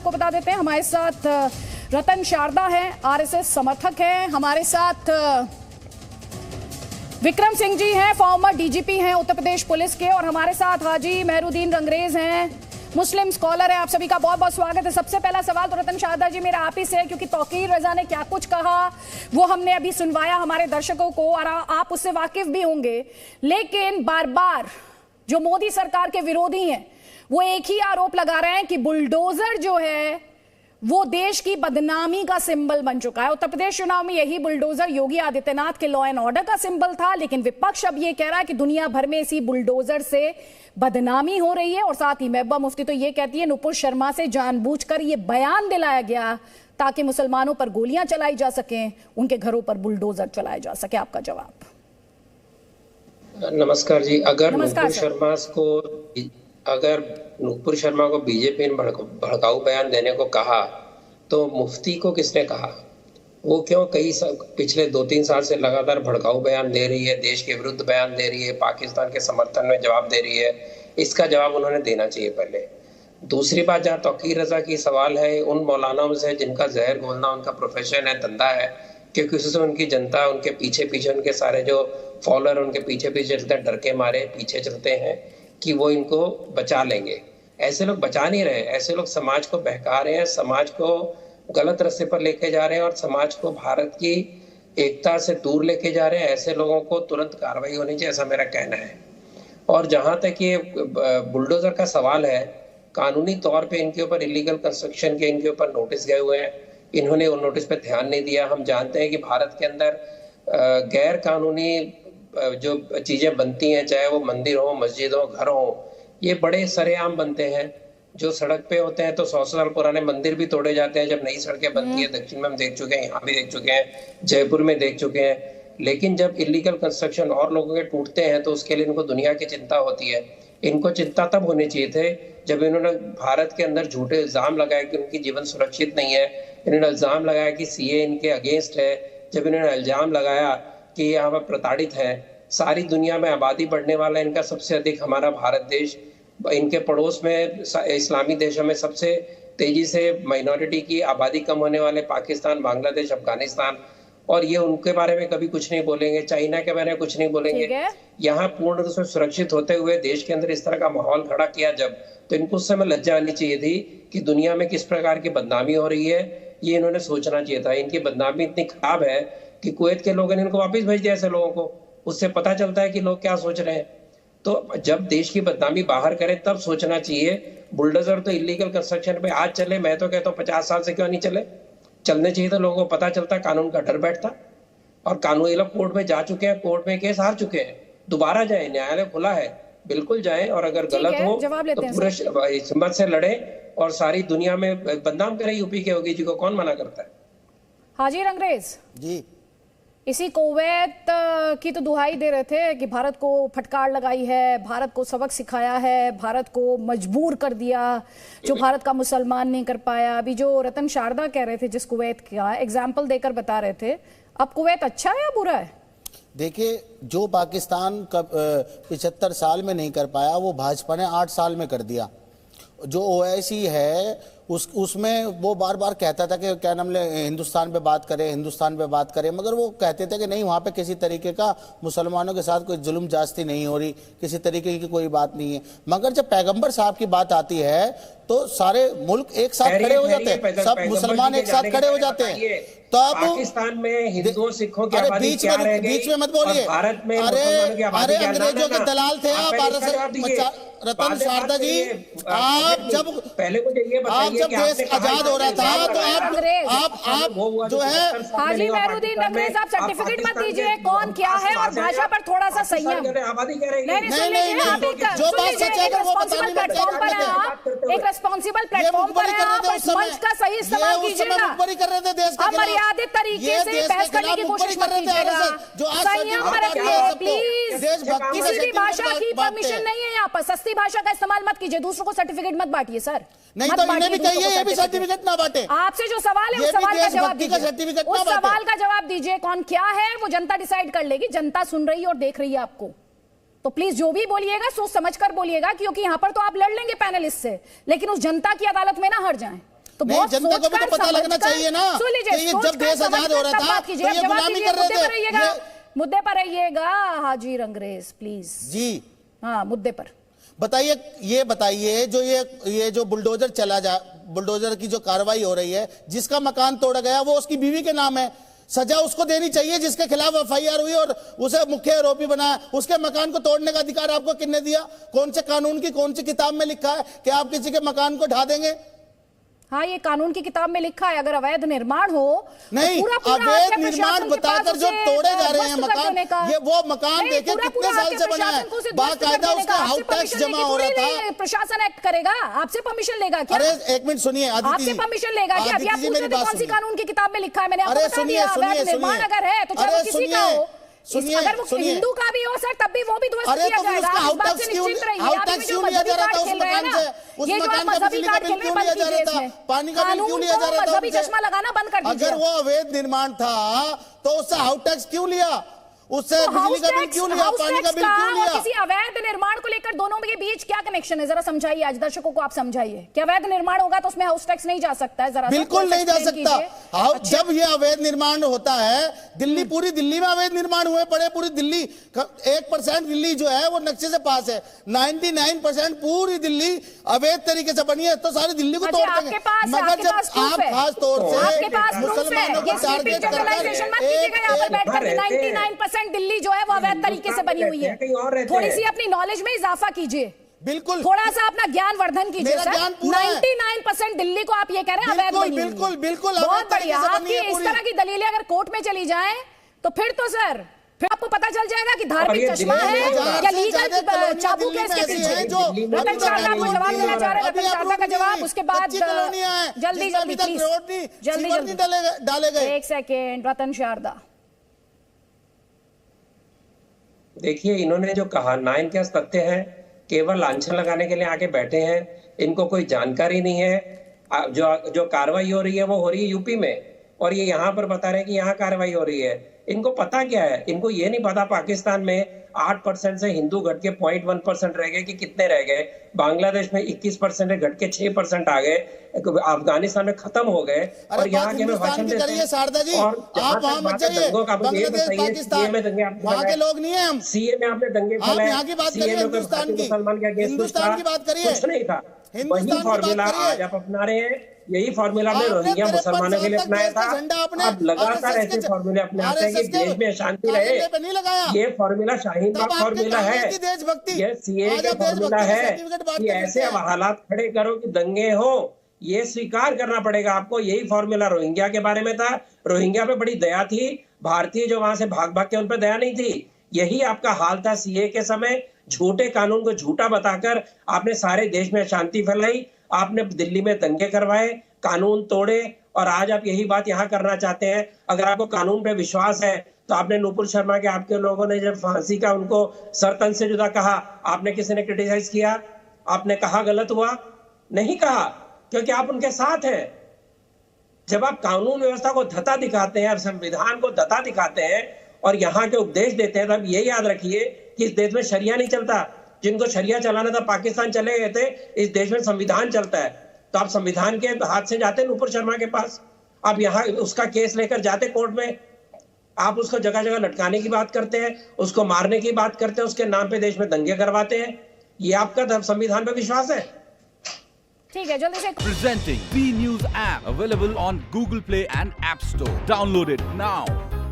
आपको बता देते हैं हमारे साथ रतन शारदा हैं, आरएसएस समर्थक हैं। हमारे साथ विक्रम सिंह जी हैं, फॉर्मर डीजीपी हैं उत्तर प्रदेश पुलिस के। और हमारे साथ हाजी मेहरुद्दीन रंगरेज हैं, मुस्लिम स्कॉलर हैं। आप सभी का बहुत बहुत स्वागत है। सबसे पहला सवाल तो रतन शारदा जी मेरा आप ही से है, क्योंकि तौकीर रजा ने क्या कुछ कहा वो हमने अभी सुनवाया हमारे दर्शकों को और आप उससे वाकिफ भी होंगे। लेकिन बार बार जो मोदी सरकार के विरोधी हैं वो एक ही आरोप लगा रहे हैं कि बुलडोजर जो है वो देश की बदनामी का सिंबल बन चुका है। उत्तर प्रदेश चुनाव में यही बुलडोजर योगी आदित्यनाथ के लॉ एंड ऑर्डर का सिंबल था, लेकिन विपक्ष अब ये कह रहा है कि दुनिया भर में इसी बुलडोजर से बदनामी हो रही है। और साथ ही महबूबा मुफ्ती तो ये कहती है नुपुर शर्मा से जानबूझकर ये बयान दिलाया गया ताकि मुसलमानों पर गोलियां चलाई जा सकें, उनके घरों पर बुलडोजर चलाए जा सके। आपका जवाब? नमस्कार जी। अगर नुपुर शर्मा को बीजेपी ने भड़काऊ बयान देने को कहा तो मुफ्ती को किसने कहा? वो क्यों पिछले 2-3 साल से लगातार भड़काऊ बयान दे रही है, देश के विरुद्ध बयान दे रही है, पाकिस्तान के समर्थन में जवाब दे रही है? इसका जवाब उन्होंने देना चाहिए पहले। दूसरी बात, जहाँ तौकीर रजा की सवाल है, उन मौलानाओं से जिनका जहर घोलना उनका प्रोफेशन है, धंधा है, क्योंकि उससे उनकी जनता उनके पीछे उनके सारे जो फॉलोअर उनके पीछे चलते, डर के मारे पीछे चलते हैं कि वो इनको बचा लेंगे। ऐसे लोग बचा नहीं रहे, ऐसे लोग समाज को बहका रहे हैं, समाज को गलत रास्ते पर लेके जा रहे हैं और समाज को भारत की एकता से दूर लेके जा रहे हैं। ऐसे लोगों को तुरंत कार्रवाई होनी चाहिए, ऐसा मेरा कहना है। और जहां तक ये बुलडोजर का सवाल है, कानूनी तौर पे इनके ऊपर इलीगल कंस्ट्रक्शन के इनके ऊपर नोटिस गए हुए हैं, इन्होंने उन नोटिस पे ध्यान नहीं दिया। हम जानते हैं कि भारत के अंदर गैर कानूनी जो चीजें बनती हैं, चाहे वो मंदिर हो, मस्जिद हो, घर हो, ये बड़े सरेआम बनते हैं। जो सड़क पे होते हैं तो 100 साल पुराने मंदिर भी तोड़े जाते हैं जब नई सड़कें बनती है। दक्षिण में हम देख चुके हैं, यहाँ भी देख चुके हैं, जयपुर में देख चुके हैं। लेकिन जब इलीगल कंस्ट्रक्शन और लोगों के टूटते हैं तो उसके लिए इनको दुनिया की चिंता होती है। इनको चिंता तब होनी चाहिए थे जब इन्होंने भारत के अंदर झूठे इल्जाम लगाए कि उनकी जीवन सुरक्षित नहीं है, इन्होंने इल्जाम लगाया कि सीए इनके अगेंस्ट है, जब इन्होंने इल्जाम लगाया कि यहाँ पर प्रताड़ित है। सारी दुनिया में आबादी बढ़ने वाला इनका सबसे अधिक हमारा भारत देश, इनके पड़ोस में इस्लामी देशों में सबसे तेजी से माइनॉरिटी की आबादी कम होने वाले पाकिस्तान, बांग्लादेश, अफगानिस्तान, और ये उनके बारे में कभी कुछ नहीं बोलेंगे। चाइना के बारे में कुछ नहीं बोलेंगे। यहाँ पूर्ण रूप से सुरक्षित होते हुए देश के अंदर इस तरह का माहौल खड़ा किया जब, तो इनको उस समय लज्जा आनी चाहिए थी कि दुनिया में किस प्रकार की बदनामी हो रही है, ये इन्होंने सोचना चाहिए था। इनकी बदनामी इतनी खराब है कि कुवैत के लोगों ने इनको वापस भेज दिया ऐसे लोगों को। उससे पता चलता है कि लोग क्या सोच रहे हैं। तो जब देश की बदनामी बाहर करे तब सोचना चाहिए। बुलडोजर तो इलीगल कंस्ट्रक्शन पे आज चले, मैं तो कहता हूँ 50 साल से क्यों नहीं चले, चलने चाहिए था। लोगों को पता चलता, कानून का डर बैठता। और कानूनी लोग कोर्ट में जा चुके हैं, कोर्ट में केस हार चुके हैं, दोबारा जाए, न्यायालय खुला है, बिल्कुल जाए। और अगर गलत हो तो पूरे हिम्मत से लड़े और सारी दुनिया में बदनाम करे यूपी के योगी जी को, कौन मना करता है? हाजी रंगरेज जी, इसी कुवैत की तो दुहाई दे रहे थे कि भारत को फटकार लगाई है, भारत को सबक सिखाया है, भारत को मजबूर कर दिया जो भारत का मुसलमान नहीं कर पाया। अभी जो रतन शारदा कह रहे थे, जिस कुवैत का एग्जाम्पल देकर बता रहे थे, अब कुवैत अच्छा है या बुरा है? देखिए, जो पाकिस्तान 75 साल में नहीं कर पाया वो भाजपा ने 8 साल में कर दिया। जो ओवैसी है उसमें वो बार बार कहता था कि क्या नाम ले हिंदुस्तान पे बात करें, हिंदुस्तान पे बात करें, मगर वो कहते थे कि नहीं, वहाँ पे किसी तरीके का मुसलमानों के साथ कोई जुल्म जास्ती नहीं हो रही, किसी तरीके की कोई बात नहीं है। मगर जब पैगंबर साहब की बात आती है तो सारे मुल्क एक साथ खड़े हो जाते हैं, सब मुसलमान एक साथ खड़े हो जाते हैं। तो अब पाकिस्तान में हिंदुओं सिखों की आबादी बीच में मत बोलिए। अरे अंग्रेजों के दलाल थे आप। रतन शारदा जी, आप जब देश आजाद हो रहा था तो आप जो है हाजी मेहरुद्दीन रंगरेज, आप सर्टिफिकेट मत दीजिए कौन क्या है, और भाषा पर थोड़ा सा संयम। नहीं, जो बात सच है वो बताने में एक रिस्पॉन्सिबल प्लेटफॉर्म पर है, आप इस मंच का सही इस्तेमाल कीजिएगा। कर रहे थे देश के मर्यादित तरीके से बहस करने की कोशिश मत कीजिएगा, संयम रखिए प्लीज। किसी भी भाषा की परमिशन नहीं है यहाँ पर, सस्ती भाषा का इस्तेमाल मत कीजिए, दूसरों को सर्टिफिकेट मत बांटिए सर। नहीं तो इन्हें भी कहिए ये भी सर्टिफिकेट ना बांटे। आपसे जो सवाल है उस सवाल का जवाब दीजिए, उस सवाल का जवाब दीजिए, कौन क्या है वो जनता डिसाइड कर लेगी। जनता सुन रही है और देख रही है आपको, तो प्लीज जो भी बोलिएगा सोच समझ कर बोलिएगा, क्योंकि यहां पर तो आप लड़ लेंगे पैनलिस्ट से, लेकिन उस जनता की अदालत में ना हार जाएं। तो नहीं, बहुत जनता को भी तो सोचकर, पता लगना समझकर, चाहिए ना सुन लीजिए, कि ये जब सोचकर, देश आजाद हो रहा समझकर था बात तो कीजिए, ये जवाब गुलामी दीजिए, कर रहे मुद्दे पर थे। रहिएगा, मुद्दे पर रहिएगा हाजी रंगरेज प्लीज जी हाँ मुद्दे पर बताइए, ये बताइए जो ये जो बुलडोजर की जो कार्रवाई हो रही है, जिसका मकान तोड़ा गया वो उसकी बीवी के नाम है, सजा उसको देनी चाहिए जिसके खिलाफ एफआईआर हुई और उसे मुख्य आरोपी बनाया। उसके मकान को तोड़ने का अधिकार आपको किसने दिया? कौन से कानून की कौन सी किताब में लिखा है कि आप किसी के मकान को ढा देंगे? हाँ ये कानून की किताब में लिखा है, अगर अवैध निर्माण हो नहीं, अवैध निर्माण बताकर जो तोड़े जा रहे हैं मकान, ये वो मकान देखे कितने साल से बना है, बाकायदा उसका हाउस टैक्स जमा हो रहा था। प्रशासन एक्ट करेगा, आपसे परमिशन लेगा क्या? अरे एक मिनट सुनिए, आपसे परमिशन लेगा क्या? अभी आप पूछ रहे थे कौन सी कानून की किताब में लिखा है, मैंने आपको बता दिया। अवैध निर्माण अगर है तो चाहे किसी का हो, अगर वो हिंदू का भी हो सर तब भी वो भी ध्वस्त किया जाएगा। इस बात से निश्चित रहिए। आप में जो मजहबी कार्ड खेल रहे हैं ना, ये जो आप मजहबी कार्ड खेल रहे हैं बंद कीजिए इसमें। पानी का बिल क्यों लिया जा रहा था? मजहबी चश्मा लगाना बंद कर दीजिए। अगर वो अवैध निर्माण था तो उससे हाउस टैक्स क्यों लिया? उससे बिजली का बिल क्यों लिया? पानी का बिल क्यों लिया? किसी अवैध निर्माण को लेकर दोनों के बीच क्या कनेक्शन है? जरा समझाइए, आज दर्शकों को आप समझाइए कि अवैध निर्माण होगा तो उसमें हाउस टैक्स नहीं जा सकता है। जरा बिल्कुल नहीं जा सकता। जब ये अवैध निर्माण होता है, दिल्ली पूरी दिल्ली में अवैध निर्माण हुए पड़े, पूरी दिल्ली 1% दिल्ली जो है वो नक्शे से पास है, 99% पूरी दिल्ली अवैध तरीके से बनी है, तो सारी दिल्ली को तोड़ देंगे। मगर जब आप खास तौर से मुसलमानों को टारगेट करके दिल्ली जो है वो अवैध तरीके से बनी हुई है, थोड़ी सी अपनी नॉलेज में इजाफा कीजिए, बिल्कुल थोड़ा सा अपना ज्ञान वर्धन कीजिए सर। 99% दिल्ली को आप ये कह रहे हैं अवैध बनी हुई है। बिल्कुल बिल्कुल बहुत बढ़िया। आपकी इस तरह की दलीलें अगर कोर्ट में चली जाएं तो फिर तो सर फिर आपको पता चल जाएगा कि धार्मिक चश्मा है या लीगल चाबू के इसके पीछे। रतन शारदा आपको जवाब देना चाह रहे हैं, रतन शारदा का जवाब, उसके बाद जल्दी जल्दी डाले गए। एक सेकेंड, रतन शारदा देखिए, इन्होंने जो कहा 9 केस तथ्य है, केवल लांछन लगाने के लिए आके बैठे हैं, इनको कोई जानकारी नहीं है। जो कार्रवाई हो रही है वो हो रही है यूपी में, और ये यहाँ पर बता रहे हैं कि यहाँ कार्रवाई हो रही है। इनको पता क्या है? इनको ये नहीं पता पाकिस्तान में 8% से हिंदू घट के 0.1% रह गए कि कितने रह गए, बांग्लादेश में 21% घट के 6% आ गए, अफगानिस्तान में खत्म हो गए, और यहाँ के में भाषण देते हैं। शारदा जी, आप वहाँ मत जाइए, बांग्लादेश पाकिस्तान वहाँ के लोग नहीं है हम। सीए में आपने दंगे फैलाए, यहाँ की बात करिए, हिंदुस्तान की, मुसलमान का केस हिंदुस्तान की बात करिए, कुछ नहीं था। वही फॉर्मूला आज आप अपना रहे हैं, यही फॉर्मूला हमने रोहिंग्या मुसलमानों के लिए अपनाया था। अब लगातार ऐसे फॉर्मूले अपनाते हैं कि देश में शांति रहे। ये फॉर्मूला शाहीन बाग फॉर्मूला है, ये सीए का फॉर्मूला है कि ऐसे हालात खड़े करो कि दंगे हो, ये स्वीकार करना पड़ेगा आपको। यही फॉर्मूला रोहिंग्या के बारे में था। रोहिंग्या पे बड़ी दया थी, भारतीय जो वहां से भाग भाग के उन पर दया नहीं थी। यही आपका हाल था सीए के समय। झूठे कानून को झूठा बताकर आपने सारे देश में अशांति फैलाई, आपने दिल्ली में दंगे करवाए, कानून तोड़े, और आज आप यही बात यहाँ करना चाहते हैं। अगर आपको कानून पे विश्वास है तो आपने नुपुर शर्मा के आपके लोगों ने जब फांसी का उनको सरतन से जुदा कहा, आपने किसी ने क्रिटिसाइज किया? आपने कहा गलत हुआ? नहीं कहा, क्योंकि आप उनके साथ हैं। जब आप कानून व्यवस्था को धता दिखाते हैं, संविधान को धता दिखाते हैं और यहाँ के उपदेश देते हैं, तब ये याद रखिए कि इस देश में शरिया नहीं चलता। जिनको शरिया चलाना था पाकिस्तान चले गए थे, इस देश में संविधान चलता है। तो आप संविधान के हाथ से जाते नुपुर शर्मा के पास, आप यहाँ उसका केस लेकर जाते कोर्ट में, आप उसको जगह जगह लटकाने की बात करते हैं, उसको मारने की बात करते हैं, उसके नाम पे देश में दंगे करवाते हैं। ये आपका संविधान पे विश्वास है? ठीक है, जल्दी से। Presenting B News app available on Google Play and App Store. Download it now.